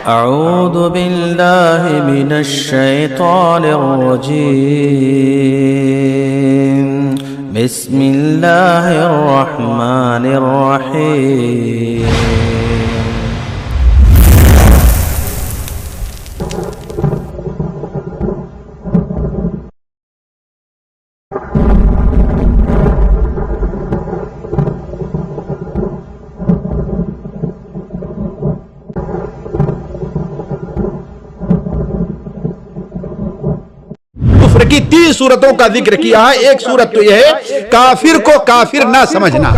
أعوذ بالله من الشيطان الرجيم بسم الله الرحمن الرحيم کی 3 صورتوں کا ذکر کیا ہے۔ ایک صورت تو یہ ہے کافر کو کافر نہ سمجھنا،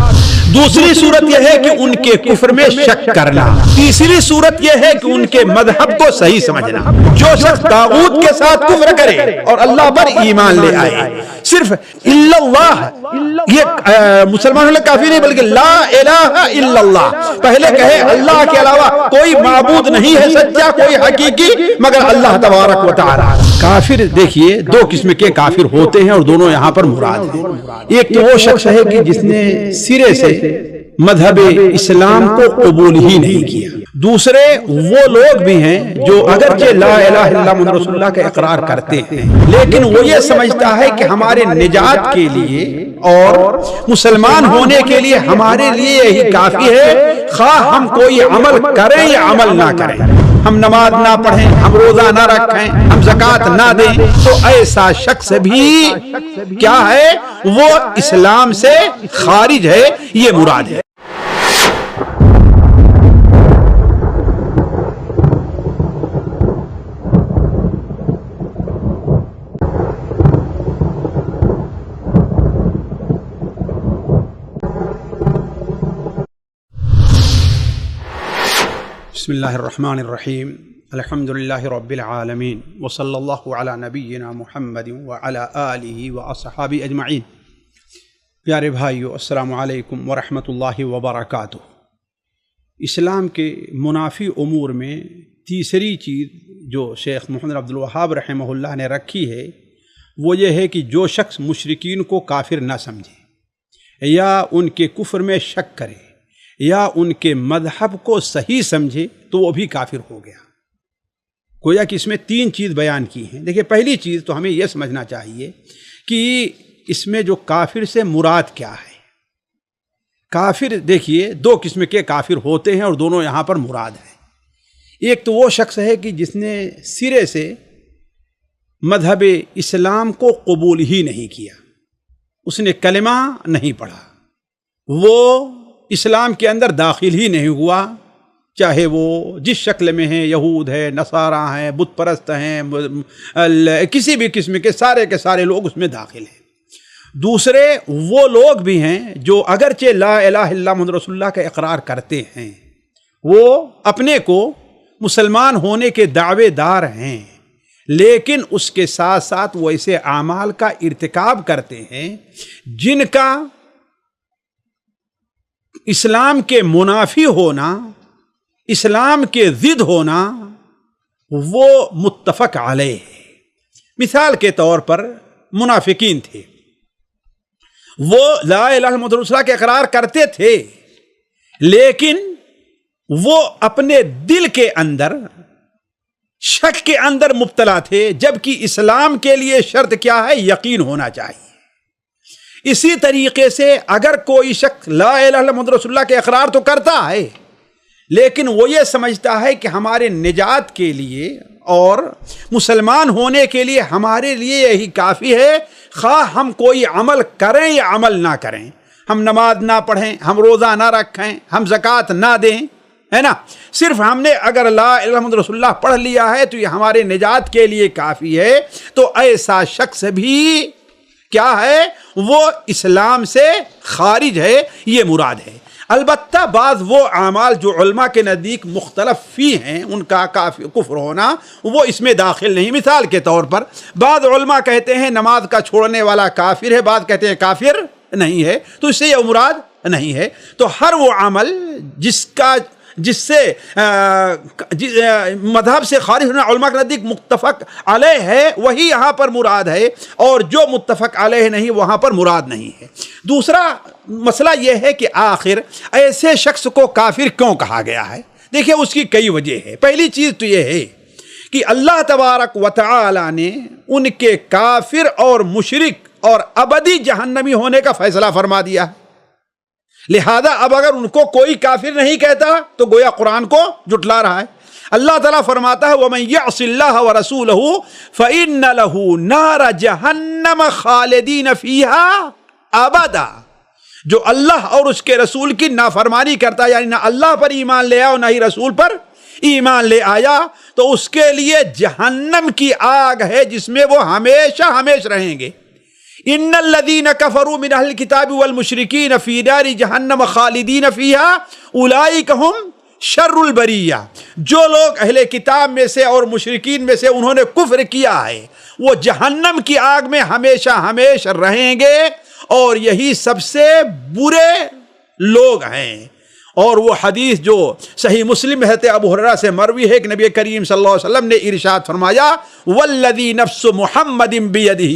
دوسری صورت یہ ہے کہ ان کے کفر میں شک کرنا، تیسری صورت یہ ہے کہ ان کے مذہب کو صحیح سمجھنا۔ جو شخص طاغوت کے ساتھ کفر کرے اور اللہ پر ایمان لے آئے، صرف الا اللہ، یہ مسلمان ہونے کافی نہیں بلکہ لا الہ الا اللہ، پہلے کہے اللہ کے علاوہ کوئی معبود نہیں ہے سچا، کوئی حقیقی مگر اللہ تبارک و تعالی۔ کافر دیکھیے 2 قسم کے کافر ہوتے ہیں اور دونوں یہاں پر مراد ہیں۔ ایک تو وہ شخص ہے کہ جس نے سرے سے مذہب اسلام کو قبول ہی نہیں کیا، دوسرے وہ لوگ بھی ہیں جو اگرچہ لا الہ الا اللہ محمد رسول اللہ کا اقرار کرتے ہیں لیکن وہ یہ سمجھتا ہے کہ ہمارے نجات کے لیے اور مسلمان ہونے کے لیے ہمارے لیے یہی کافی ہے، خواہ ہم کوئی عمل کریں یا عمل نہ کریں، ہم نماز نہ پڑھیں، ہم روزہ نہ رکھیں، ہم زکوٰۃ نہ دیں، تو ایسا شخص بھی کیا ہے؟ وہ اسلام سے خارج ہے، یہ مراد ہے۔ بسم اللہ الرحمن الرحیم، الحمدللہ رب العالمین، وصلی اللہ علی نبینا محمد وعلی آلہ واصحابہ اجمعین۔ پیارے بھائیو، السلام علیکم ورحمۃ اللہ وبرکاتہ۔ اسلام کے منافی امور میں تیسری چیز جو شیخ محمد عبد الوہاب رحمہ اللہ نے رکھی ہے وہ یہ ہے کہ جو شخص مشرکین کو کافر نہ سمجھے یا ان کے کفر میں شک کرے یا ان کے مذہب کو صحیح سمجھے تو وہ بھی کافر ہو گیا۔ گویا کہ اس میں 3 چیز بیان کی ہیں۔ دیکھیں، پہلی چیز تو ہمیں یہ سمجھنا چاہیے کہ اس میں جو کافر سے مراد کیا ہے۔ کافر دیکھیے 2 قسم کے کافر ہوتے ہیں اور دونوں یہاں پر مراد ہیں۔ ایک تو وہ شخص ہے کہ جس نے سرے سے مذہب اسلام کو قبول ہی نہیں کیا، اس نے کلمہ نہیں پڑھا، وہ اسلام کے اندر داخل ہی نہیں ہوا، چاہے وہ جس شکل میں ہیں، یہود ہے، نصارہ ہیں، بت پرست ہیں، کسی بھی قسم کے سارے لوگ اس میں داخل ہیں۔ دوسرے وہ لوگ بھی ہیں جو اگرچہ لا الہ الا اللہ محمد رسول اللہ کا اقرار کرتے ہیں، وہ اپنے کو مسلمان ہونے کے دعوے دار ہیں، لیکن اس کے ساتھ ساتھ وہ ایسے اعمال کا ارتکاب کرتے ہیں جن کا اسلام کے منافی ہونا، اسلام کے ضد ہونا وہ متفق علیہ ہے۔ مثال کے طور پر منافقین تھے، وہ لا الہ الا اللہ محمد رسول اللہ کے اقرار کرتے تھے لیکن وہ اپنے دل کے اندر شک کے اندر مبتلا تھے، جبکہ اسلام کے لیے شرط کیا ہے؟ یقین ہونا چاہیے۔ اسی طریقے سے اگر کوئی شخص لا الہ الا اللہ محمد رسول اللہ کے اقرار تو کرتا ہے لیکن وہ یہ سمجھتا ہے کہ ہمارے نجات کے لیے اور مسلمان ہونے کے لیے ہمارے لیے یہی کافی ہے، خواہ ہم کوئی عمل کریں یا عمل نہ کریں، ہم نماز نہ پڑھیں، ہم روزہ نہ رکھیں، ہم زکوٰۃ نہ دیں، ہے نا، صرف ہم نے اگر لا الہ الا اللہ محمد رسول اللہ پڑھ لیا ہے تو یہ ہمارے نجات کے لیے کافی ہے، تو ایسا شخص بھی کیا ہے؟ وہ اسلام سے خارج ہے، یہ مراد ہے۔ البتہ بعض وہ اعمال جو علماء کے نزدیک مختلف فی ہیں، ان کا کفر ہونا وہ اس میں داخل نہیں۔ مثال کے طور پر بعض علماء کہتے ہیں نماز کا چھوڑنے والا کافر ہے، بعض کہتے ہیں کافر نہیں ہے، تو اس سے یہ مراد نہیں ہے۔ تو ہر وہ عمل جس سے مذہب سے خارج ہونا علماء کے نزدیک متفق علیہ ہے وہی یہاں پر مراد ہے، اور جو متفق علیہ نہیں وہاں پر مراد نہیں ہے۔ دوسرا مسئلہ یہ ہے کہ آخر ایسے شخص کو کافر کیوں کہا گیا ہے؟ دیکھیں اس کی کئی وجہ ہے. پہلی چیز تو یہ ہے کہ اللہ تبارک و تعالی نے ان کے کافر اور مشرک اور ابدی جہنمی ہونے کا فیصلہ فرما دیا. لہذا اب اگر ان کو کوئی کافر نہیں کہتا تو گویا قرآن کو جھٹلا رہا ہے. اللہ تعالیٰ فرماتا ہے وَمَن يَعْصِ اللَّهَ وَرَسُولَهُ فَإِنَّ لَهُ نَارَ جَهَنَّمَ خَالِدِينَ فِيهَا أَبَدًا. جو اللہ اور اس کے رسول کی نافرمانی کرتا ہے، یعنی نہ اللہ پر ایمان لے آیا اور نہ ہی رسول پر ایمان لے آیا، تو اس کے لیے جہنم کی آگ ہے جس میں وہ ہمیشہ ہمیشہ رہیں گے. ان الذين كفروا من اهل الكتاب والمشركين في نار جہنم خالدین فيها اولئک هم شر البریہ. جو لوگ اہل کتاب میں سے اور مشرکین میں سے انہوں نے کفر کیا ہے وہ جہنم کی آگ میں ہمیشہ ہمیشہ رہیں گے، اور یہی سب سے برے لوگ ہیں. اور وہ حدیث جو صحیح مسلم حضرت ابو ہریرہ سے مروی ہے کہ نبی کریم صلی اللہ علیہ وسلم نے ارشاد فرمایا والذی نفس محمد بیدہ،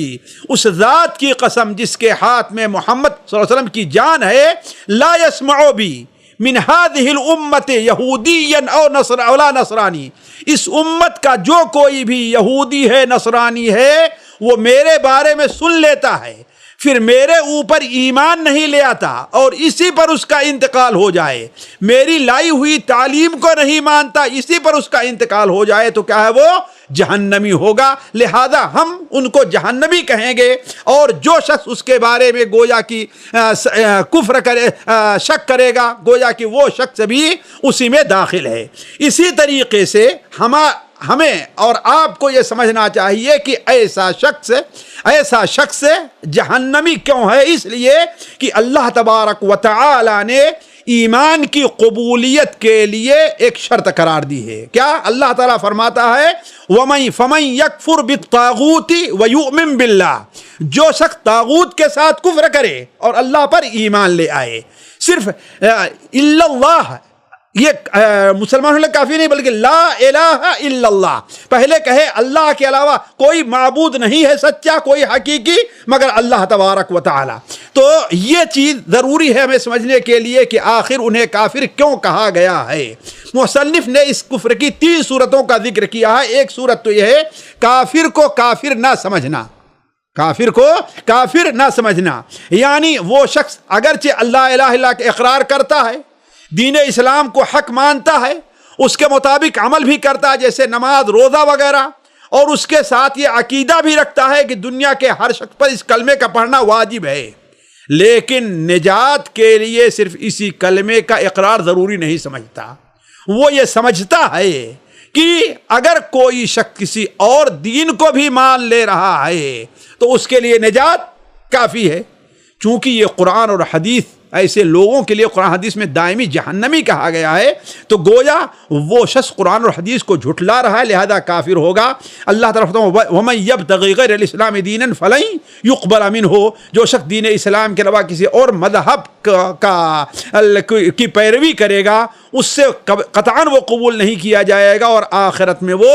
اس ذات کی قسم جس کے ہاتھ میں محمد صلی اللہ علیہ وسلم کی جان ہے، لا یسمع بی من هذه الامت یہودیا او نصرانی، اس امت کا جو کوئی بھی یہودی ہے نصرانی ہے وہ میرے بارے میں سن لیتا ہے، پھر میرے اوپر ایمان نہیں لے آتا اور اسی پر اس کا انتقال ہو جائے، میری لائی ہوئی تعلیم کو نہیں مانتا، اسی پر اس کا انتقال ہو جائے، تو کیا ہے وہ جہنمی ہوگا. لہذا ہم ان کو جہنمی کہیں گے، اور جو شخص اس کے بارے میں گویا کی کفر کرے، شک کرے گا، گویا کہ وہ شخص بھی اسی میں داخل ہے. اسی طریقے سے ہمیں اور آپ کو یہ سمجھنا چاہیے کہ ایسا شخص جہنمی کیوں ہے؟ اس لیے کہ اللہ تبارک و تعالی نے ایمان کی قبولیت کے لیے ایک شرط قرار دی ہے. کیا؟ اللہ تعالیٰ فرماتا ہے فَمَن يَكْفُرْ بِالطَّاغُوتِ وَيُؤْمِن بِاللَّهِ، جو شخص طاغوت کے ساتھ کفر کرے اور اللہ پر ایمان لے آئے. صرف الا اللہ یہ مسلمانوں کے لیے کافی نہیں، بلکہ لا الہ الا اللہ، پہلے کہے اللہ کے علاوہ کوئی معبود نہیں ہے سچا، کوئی حقیقی مگر اللہ تبارک و تعالی. تو یہ چیز ضروری ہے ہمیں سمجھنے کے لیے کہ آخر انہیں کافر کیوں کہا گیا ہے. مصنف نے اس کفر کی 3 صورتوں کا ذکر کیا ہے. ایک صورت تو یہ ہے کافر کو کافر نہ سمجھنا، کافر کو کافر نہ سمجھنا، یعنی وہ شخص اگرچہ اللہ الہ الا اللہ کا اقرار کرتا ہے، دین اسلام کو حق مانتا ہے، اس کے مطابق عمل بھی کرتا ہے جیسے نماز روزہ وغیرہ، اور اس کے ساتھ یہ عقیدہ بھی رکھتا ہے کہ دنیا کے ہر شخص پر اس کلمے کا پڑھنا واجب ہے، لیکن نجات کے لیے صرف اسی کلمے کا اقرار ضروری نہیں سمجھتا. وہ یہ سمجھتا ہے کہ اگر کوئی شخص کسی اور دین کو بھی مان لے رہا ہے تو اس کے لیے نجات کافی ہے. چونکہ یہ قرآن اور حدیث ایسے لوگوں کے لیے قرآن حدیث میں دائمی جہنمی کہا گیا ہے، تو گویا وہ شخص قرآن اور حدیث کو جھٹلا رہا ہے، لہذا کافر ہوگا. اللہ تعالیٰ وَمَن يَبْتَغِ غَيْرَ الْإِسْلَامِ دِينًا فَلَن يُقْبَلَ مِنْهُ، جو شخص دین اسلام کے علاوہ کسی اور مذہب کی پیروی کرے گا اس سے قطعاً وہ قبول نہیں کیا جائے گا، اور آخرت میں وہ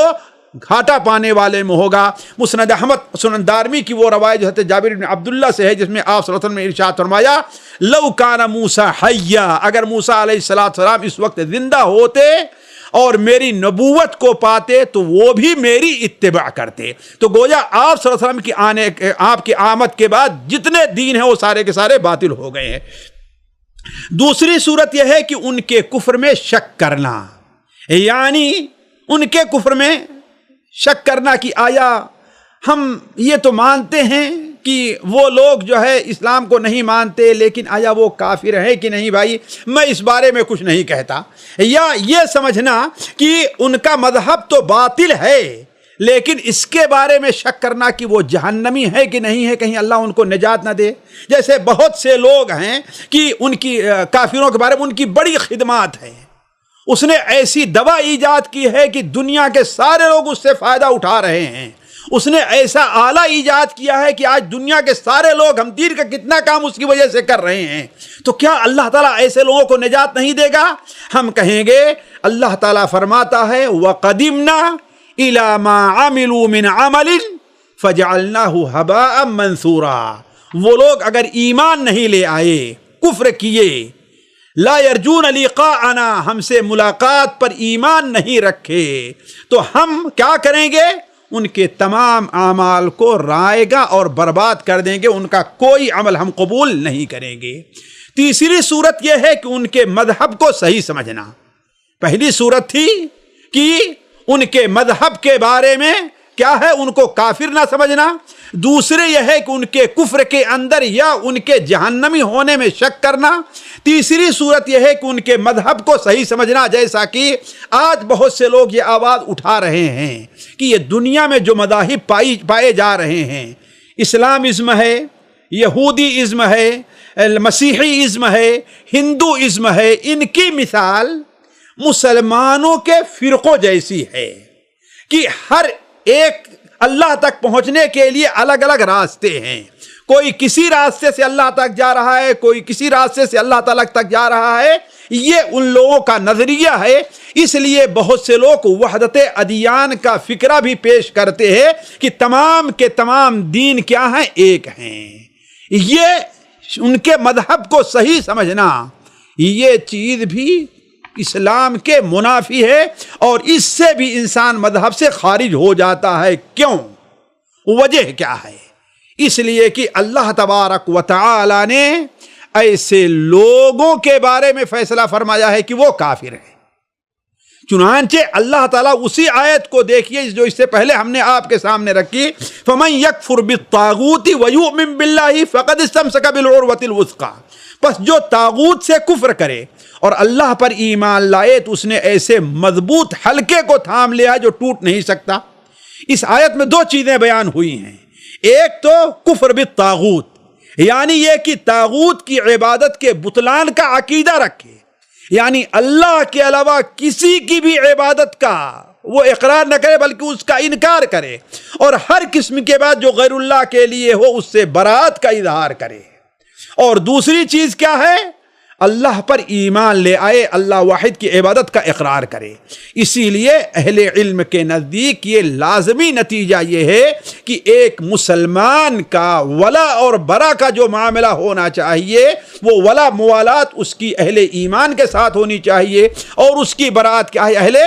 گھاٹا پانے والے میں ہوگا. مسند احمد سنن دارمی کی وہ روایت جو حضرت جابر بن عبداللہ سے ہے جس میں آپ صلی اللہ علیہ وسلم نے ارشاد فرمایا لو کان موسیٰ حیا، اگر موسیٰ علیہ السلام اس وقت زندہ ہوتے اور میری نبوت کو پاتے تو وہ بھی میری اتباع کرتے. تو گویا آپ صلی اللہ علیہ وسلم کی آپ کی آمد کے بعد جتنے دین ہیں وہ سارے کے سارے باطل ہو گئے ہیں. دوسری صورت یہ ہے کہ ان کے کفر میں شک کرنا، یعنی ان کے کفر میں شک کرنا کہ آیا ہم یہ تو مانتے ہیں کہ وہ لوگ جو ہے اسلام کو نہیں مانتے، لیکن آیا وہ کافر ہے کہ نہیں بھائی، میں اس بارے میں کچھ نہیں کہتا. یا یہ سمجھنا کہ ان کا مذہب تو باطل ہے لیکن اس کے بارے میں شک کرنا کہ وہ جہنمی ہے کہ نہیں ہے، کہیں اللہ ان کو نجات نہ دے. جیسے بہت سے لوگ ہیں کہ ان کی کافروں کے بارے میں ان کی بڑی خدمات ہیں، اس نے ایسی دوا ایجاد کی ہے کہ دنیا کے سارے لوگ اس سے فائدہ اٹھا رہے ہیں، اس نے ایسا آلہ ایجاد کیا ہے کہ آج دنیا کے سارے لوگ ہم دین کا کتنا کام اس کی وجہ سے کر رہے ہیں، تو کیا اللہ تعالیٰ ایسے لوگوں کو نجات نہیں دے گا؟ ہم کہیں گے اللہ تعالیٰ فرماتا ہے وَقَدِمْنَا إِلَى مَا عَمِلُوا مِنْ عَمَلٍ فَجَعَلْنَاهُ هَبَاءً مَنْثُورًا. وہ لوگ اگر ایمان نہیں لے آئے، کفر کیے، لا یرجون لقاءنا، ہم سے ملاقات پر ایمان نہیں رکھے، تو ہم کیا کریں گے؟ ان کے تمام اعمال کو رائے گا اور برباد کر دیں گے، ان کا کوئی عمل ہم قبول نہیں کریں گے۔ تیسری صورت یہ ہے کہ ان کے مذہب کو صحیح سمجھنا۔ پہلی صورت تھی کہ ان کے مذہب کے بارے میں کیا ہے، ان کو کافر نہ سمجھنا۔ دوسرے یہ ہے کہ ان کے کفر کے اندر یا ان کے جہنمی ہونے میں شک کرنا۔ تیسری صورت یہ ہے کہ ان کے مذہب کو صحیح سمجھنا، جیسا کہ آج بہت سے لوگ یہ آواز اٹھا رہے ہیں کہ یہ دنیا میں جو مذاہب پائے جا رہے ہیں، اسلام ازم ہے، یہودی ازم ہے، مسیحی ازم ہے، ہندو ازم ہے، ان کی مثال مسلمانوں کے فرقوں جیسی ہے کہ ہر ایک اللہ تک پہنچنے کے لیے الگ الگ راستے ہیں۔ کوئی کسی راستے سے اللہ تک جا رہا ہے، کوئی کسی راستے سے اللہ تعالیٰ تک جا رہا ہے۔ یہ ان لوگوں کا نظریہ ہے۔ اس لیے بہت سے لوگ وحدت ادیان کا فکرہ بھی پیش کرتے ہیں کہ تمام کے تمام دین کیا ہیں؟ ایک ہیں۔ یہ ان کے مذہب کو صحیح سمجھنا، یہ چیز بھی اسلام کے منافی ہے، اور اس سے بھی انسان مذہب سے خارج ہو جاتا ہے۔ کیوں؟ وجہ کیا ہے؟ اس لیے کہ اللہ تبارک و تعالی نے ایسے لوگوں کے بارے میں فیصلہ فرمایا ہے کہ وہ کافر ہیں۔ چنانچہ اللہ تعالیٰ اسی آیت کو دیکھیے جو اس سے پہلے ہم نے آپ کے سامنے رکھی، فَمَن يَكْفُرْ بِالطَّاغُوتِ وَيُؤْمِن بِاللَّهِ فَقَدِ اسْتَمْسَكَ بِالْعُرْوَةِ الْوُثْقَىٰ، پس جو طاغوت سے کفر کرے اور اللہ پر ایمان لائے تو اس نے ایسے مضبوط حلقے کو تھام لیا جو ٹوٹ نہیں سکتا۔ اس آیت میں دو چیزیں بیان ہوئی ہیں۔ ایک تو کفر بالطاغوت، یعنی یہ کہ طاغوت کی عبادت کے بطلان کا عقیدہ رکھے، یعنی اللہ کے علاوہ کسی کی بھی عبادت کا وہ اقرار نہ کرے بلکہ اس کا انکار کرے، اور ہر قسم کے بعد جو غیر اللہ کے لیے ہو اس سے برات کا اظہار کرے۔ اور دوسری چیز کیا ہے؟ اللہ پر ایمان لے آئے، اللہ واحد کی عبادت کا اقرار کرے۔ اسی لیے اہل علم کے نزدیک یہ لازمی نتیجہ یہ ہے کہ ایک مسلمان کا ولا اور برا کا جو معاملہ ہونا چاہیے وہ ولا موالات اس کی اہل ایمان کے ساتھ ہونی چاہیے، اور اس کی برات کیا ہے؟ اہل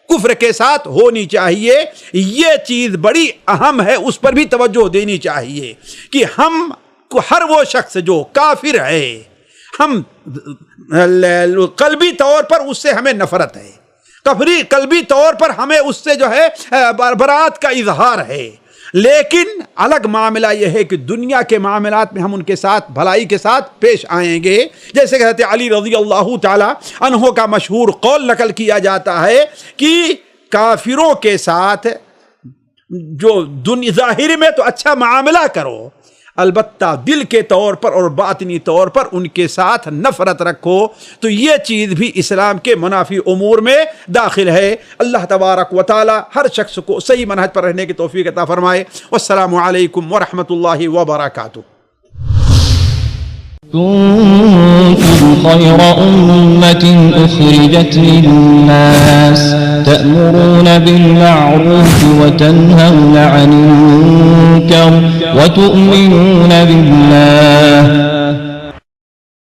کفر کے ساتھ ہونی چاہیے۔ یہ چیز بڑی اہم ہے، اس پر بھی توجہ دینی چاہیے کہ ہم ہر وہ شخص جو کافر ہے، ہم قلبی طور پر اس سے ہمیں نفرت ہے، قلبی طور پر ہمیں اس سے جو ہے برات کا اظہار ہے، لیکن الگ معاملہ یہ ہے کہ دنیا کے معاملات میں ہم ان کے ساتھ بھلائی کے ساتھ پیش آئیں گے۔ جیسے کہ حضرت علی رضی اللہ تعالی عنہ کا مشہور قول نقل کیا جاتا ہے کہ کافروں کے ساتھ جو ظاہر میں تو اچھا معاملہ کرو، البتہ دل کے طور پر اور باطنی طور پر ان کے ساتھ نفرت رکھو، تو یہ چیز بھی اسلام کے منافی امور میں داخل ہے۔ اللہ تبارک و تعالی ہر شخص کو صحیح منہج پر رہنے کی توفیق عطا فرمائے۔ والسلام علیکم ورحمۃ اللہ وبرکاتہ۔ كنتم خير أمة أخرجت للناس تأمرون بالمعروف وتنهون عن المنكر وتؤمنون بالله